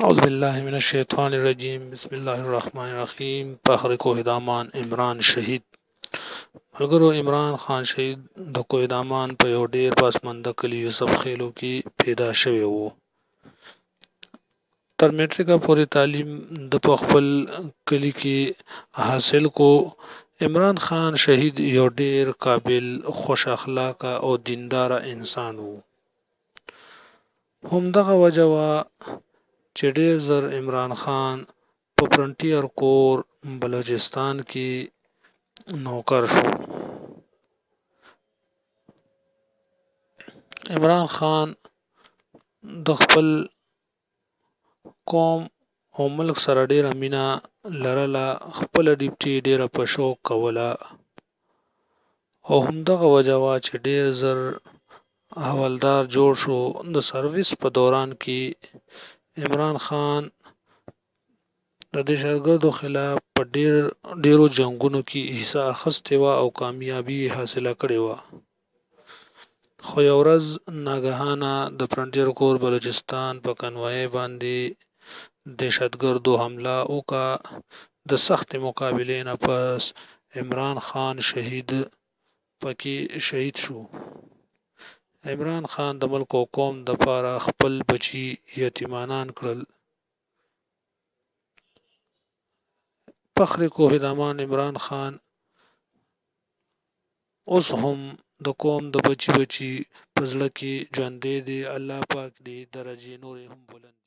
أعوذ بالله من الشیطان الرجیم بسم الله الرحمن الرحیم فخر کوهدامان عمران شهید ملګرو عمران خان شهید د کوهدامان په یو ډیر پسمانده کلي یوسف خیلو کې پیدا شوی وو. تر میټریکه پورې تعلیم د په خپل کلي کې حاصل کو. عمران خان شهید یو ډیر قابل، خوش اخلاقه او دیندار انسان وو. همدغه وجه وه چې ډیر زر عمران خان په فرنټیر کور بلوچستان کې نوکر شو. عمران خان د خپل قوم او ملک سره ډیره مینه لرله، خپل ډیوټي ډیره په شوق کوله او همدغه وجه وه چې ډیر زر حوالدار جوړ شو. د سرویس په دوران کې عمران خان د دهشتګردو خلاف په ډیرو جنگونو کې حصه اخیستې وه او کامیابي یې حاصله کړې وه. خو یو ورځ ناګهانه د فرنټیر کور بلوچستان په کنوایي باندې دهشتګردو حمله وکړه. د سختې مقابلې نه پس عمران خان پکې شهید شو. عمران خان د ملک او قوم دپاره خپل بچي یتیمانان کړل. فخر کوهدامان عمران خان اوس هم د قوم د بچي په زړه کې ژوندی دی. الله پاک دې درجې نورې هم بلند